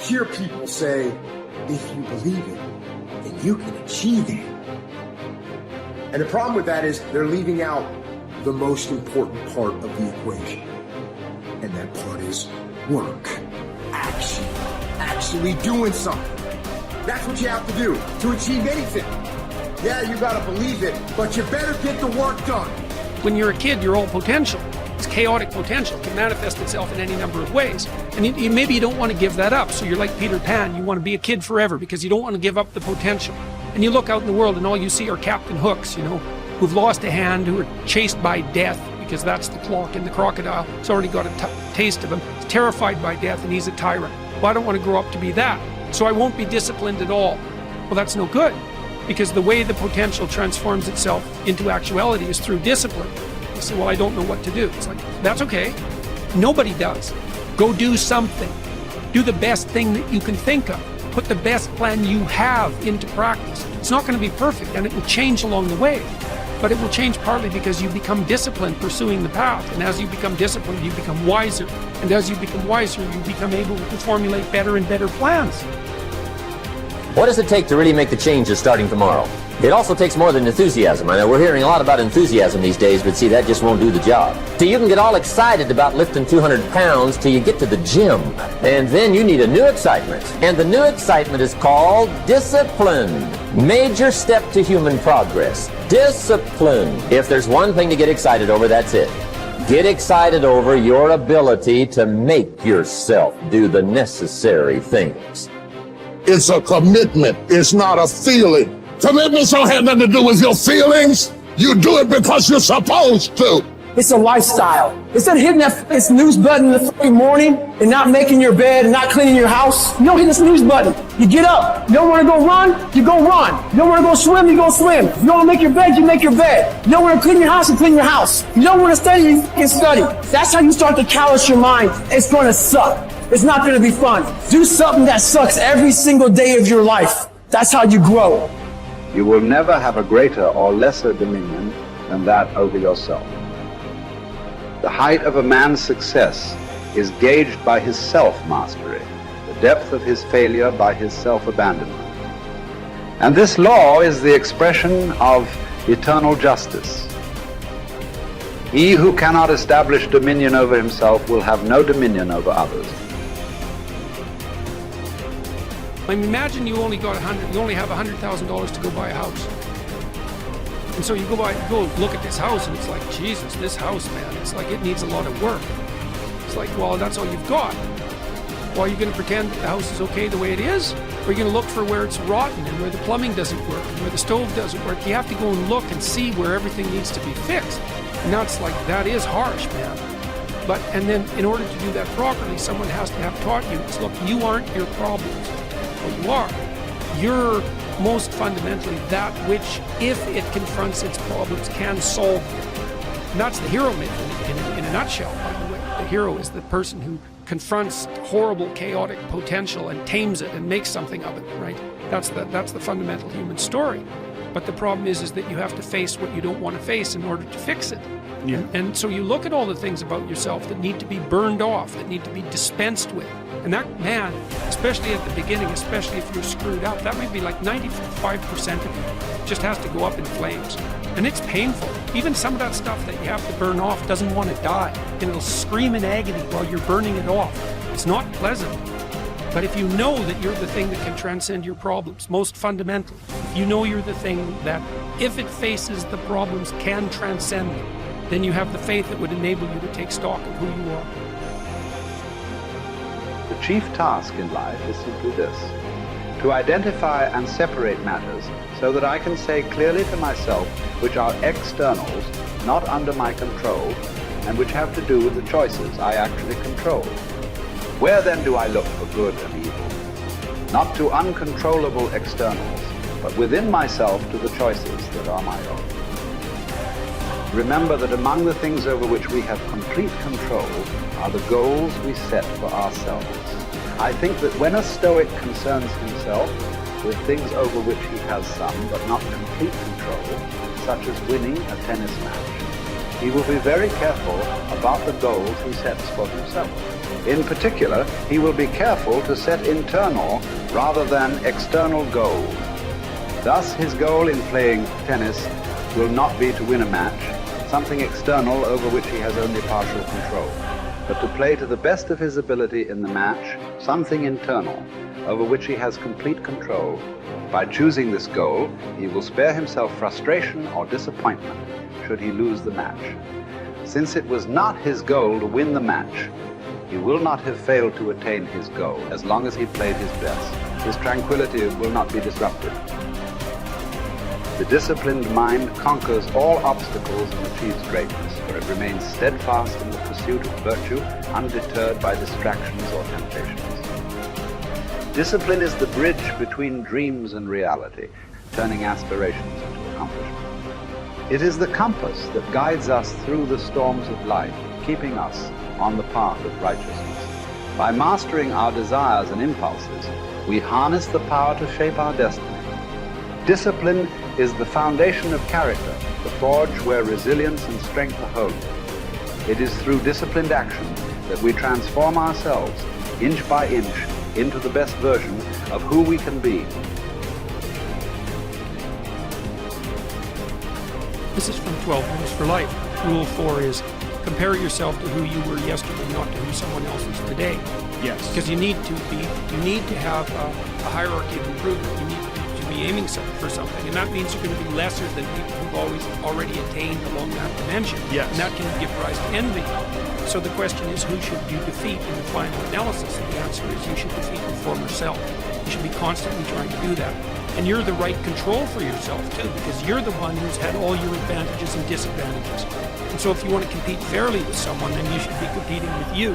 hear people say, if you believe it, then you can achieve it. And the problem with that is they're leaving out the most important part of the equation. And that part is work, action, actually doing something. That's what you have to do to achieve anything. Yeah, you gotta believe it, but you better get the work done. When you're a kid, you're all potential. It's chaotic potential. It can manifest itself in any number of ways. And maybe you don't want to give that up. So you're like Peter Pan. You want to be a kid forever because you don't want to give up the potential. And you look out in the world and all you see are Captain Hooks, who've lost a hand, who are chased by death because that's the clock in the crocodile. It's already got a taste of him. He's terrified by death and he's a tyrant. Well, I don't want to grow up to be that. So I won't be disciplined at all. Well, that's no good because the way the potential transforms itself into actuality is through discipline. You say, well, I don't know what to do. It's like, that's okay. Nobody does. Go do something. Do the best thing that you can think of. Put the best plan you have into practice. It's not going to be perfect and it will change along the way. But it will change partly because you become disciplined pursuing the path. And as you become disciplined, you become wiser. And as you become wiser, you become able to formulate better and better plans. What does it take to really make the changes starting tomorrow? It also takes more than enthusiasm. I know we're hearing a lot about enthusiasm these days, but see, that just won't do the job. So you can get all excited about lifting 200 pounds till you get to the gym. And then you need a new excitement. And the new excitement is called discipline. Major step to human progress. Discipline. If there's one thing to get excited over, that's it. Get excited over your ability to make yourself do the necessary things. It's a commitment. It's not a feeling. Commitments don't have nothing to do with your feelings. You do it because you're supposed to. It's a lifestyle. Instead of hitting that snooze button in the fucking morning and not making your bed and not cleaning your house, you don't hit the snooze button. You get up. You don't want to go run, you go run. You don't want to go swim, you go swim. You don't want to make your bed, you make your bed. You don't want to clean your house, you clean your house. You don't want to study, you fucking study. That's how you start to callous your mind. It's going to suck. It's not going to be fun. Do something that sucks every single day of your life. That's how you grow. You will never have a greater or lesser dominion than that over yourself. The height of a man's success is gauged by his self-mastery, the depth of his failure by his self-abandonment. And this law is the expression of eternal justice. He who cannot establish dominion over himself will have no dominion over others. I mean, imagine you only have $100,000 to go buy a house. And so you go look at this house and it's like, Jesus, this house, man, it's like it needs a lot of work. It's like, well, that's all you've got. Well, are you going to pretend that the house is okay the way it is? Or are you going to look for where it's rotten and where the plumbing doesn't work and where the stove doesn't work? You have to go and look and see where everything needs to be fixed. And now it's like, that is harsh, man. And then in order to do that properly, someone has to have taught you, it's, look, you aren't your problems. Well, you are. You're most fundamentally that which, if it confronts its problems, can solve them. And that's the hero myth in a nutshell, by the way. The hero is the person who confronts horrible, chaotic potential and tames it and makes something of it, right? That's the fundamental human story. But the problem is that you have to face what you don't want to face in order to fix it. Yeah. And so you look at all the things about yourself that need to be burned off, that need to be dispensed with. And that, man, especially at the beginning, especially if you're screwed up, that might be like 95% of you just has to go up in flames. And it's painful. Even some of that stuff that you have to burn off doesn't want to die. And it'll scream in agony while you're burning it off. It's not pleasant. But if you know that you're the thing that can transcend your problems, most fundamentally, if you know you're the thing that, if it faces the problems, can transcend them, then you have the faith that would enable you to take stock of who you are. The chief task in life is simply this: to identify and separate matters so that I can say clearly to myself which are externals, not under my control, and which have to do with the choices I actually control. Where then do I look for good and evil? Not to uncontrollable externals, but within myself to the choices that are my own. Remember that among the things over which we have complete control are the goals we set for ourselves. I think that when a Stoic concerns himself with things over which he has some but not complete control, such as winning a tennis match, he will be very careful about the goals he sets for himself. In particular, he will be careful to set internal rather than external goals. Thus, his goal in playing tennis will not be to win a match, something external over which he has only partial control, but to play to the best of his ability in the match, something internal over which he has complete control. By choosing this goal, he will spare himself frustration or disappointment should he lose the match. Since it was not his goal to win the match, he will not have failed to attain his goal as long as he played his best. His tranquility will not be disrupted. The disciplined mind conquers all obstacles and achieves greatness, for it remains steadfast in the pursuit of virtue, undeterred by distractions or temptations. Discipline is the bridge between dreams and reality, turning aspirations into accomplishment. It is the compass that guides us through the storms of life, keeping us on the path of righteousness. By mastering our desires and impulses, we harness the power to shape our destiny. Discipline is the foundation of character, the forge where resilience and strength are honed. It is through disciplined action that we transform ourselves, inch by inch, into the best version of who we can be. This is from 12 Rules for Life. Rule 4 is compare yourself to who you were yesterday, not to who someone else is today. Yes. Because you need to have a hierarchy of improvement. You need to be aiming for something, and that means you're going to be lesser than people who've already attained along that dimension. Yes. And that can give rise to envy. So the question is, who should you defeat in the final analysis? And the answer is, you should defeat your former self. You should be constantly trying to do that. And you're the right control for yourself too, because you're the one who's had all your advantages and disadvantages. And so if you want to compete fairly with someone, then you should be competing with you.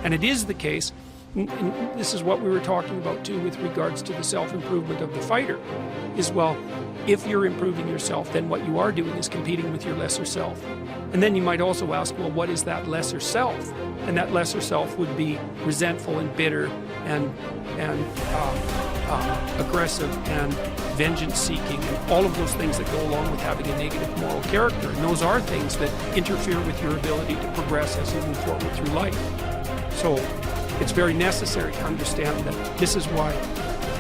And it is the case, and this is what we were talking about too with regards to the self-improvement of the fighter, is, well, if you're improving yourself, then what you are doing is competing with your lesser self. And then you might also ask, well, what is that lesser self? And that lesser self would be resentful and bitter and aggressive and vengeance-seeking and all of those things that go along with having a negative moral character. And those are things that interfere with your ability to progress as you move forward through life. So it's very necessary to understand that this is why,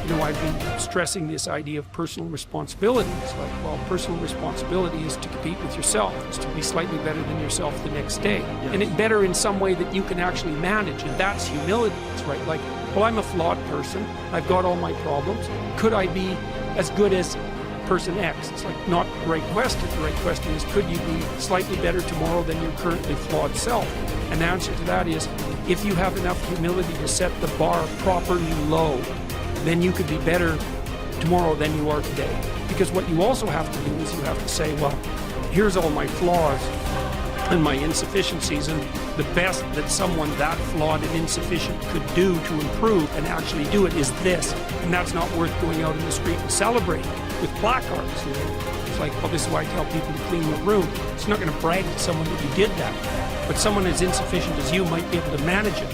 I've been stressing this idea of personal responsibility. It's like, well, personal responsibility is to compete with yourself, is to be slightly better than yourself the next day. Yes. And it better in some way that you can actually manage, and that's humility. It's right, like, well, I'm a flawed person. I've got all my problems. Could I be as good as person X? It's like, not the right question. The right question is, could you be slightly better tomorrow than your currently flawed self? And the answer to that is, if you have enough humility to set the bar properly low, then you could be better tomorrow than you are today. Because what you also have to do is you have to say, well, here's all my flaws and my insufficiencies, and the best that someone that flawed and insufficient could do to improve and actually do it is this. And that's not worth going out in the street and celebrating with placards. It's like, well, this is why I tell people to clean the room. It's not going to brag to someone that you did that. But someone as insufficient as you might be able to manage it.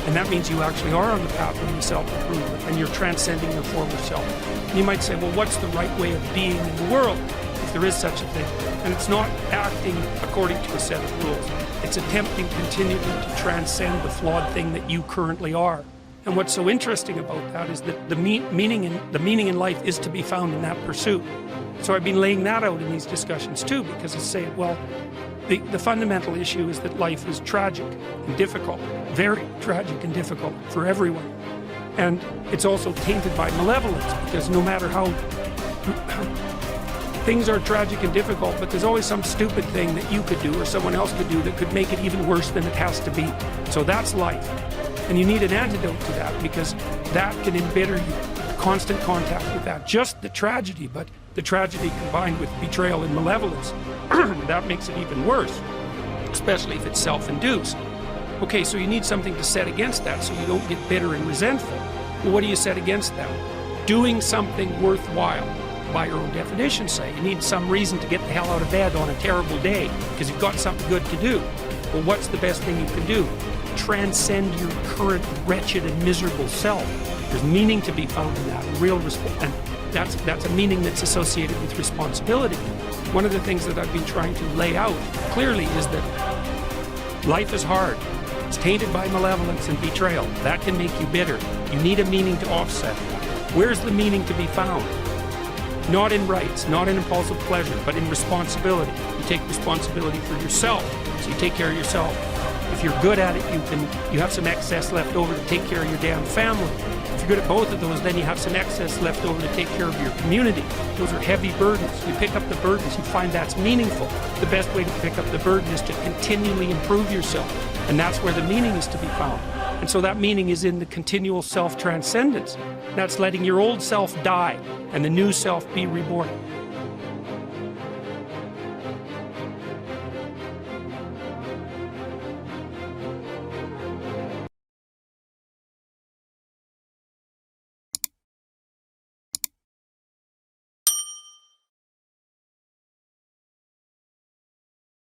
And that means you actually are on the path of self-improvement, and you're transcending your former self. And you might say, well, what's the right way of being in the world, if there is such a thing? And it's not acting according to a set of rules. It's attempting continually to transcend the flawed thing that you currently are. And what's so interesting about that is that the meaning in life is to be found in that pursuit. So I've been laying that out in these discussions too, because I say, well, the fundamental issue is that life is tragic and difficult, very tragic and difficult for everyone. And it's also tainted by malevolence, because no matter how things are tragic and difficult, but there's always some stupid thing that you could do or someone else could do that could make it even worse than it has to be. So that's life. And you need an antidote to that, because that can embitter you. Constant contact with that. Just the tragedy, but the tragedy combined with betrayal and malevolence, that makes it even worse, especially if it's self-induced. Okay, so you need something to set against that so you don't get bitter and resentful. Well, what do you set against that? Doing something worthwhile. By your own definition, say. You need some reason to get the hell out of bed on a terrible day because you've got something good to do. Well, what's the best thing you can do? Transcend your current wretched and miserable self. There's meaning to be found in that, and that's a meaning that's associated with responsibility. One of the things that I've been trying to lay out clearly is that life is hard. It's tainted by malevolence and betrayal. That can make you bitter. You need a meaning to offset. Where's the meaning to be found? Not in rights, not in impulsive pleasure, but in responsibility. You take responsibility for yourself, so you take care of yourself. If you're good at it, you have some excess left over to take care of your damn family. If you're good at both of those, then you have some excess left over to take care of your community. Those are heavy burdens. You pick up the burdens, you find that's meaningful. The best way to pick up the burden is to continually improve yourself. And that's where the meaning is to be found. And so that meaning is in the continual self-transcendence. That's letting your old self die and the new self be reborn.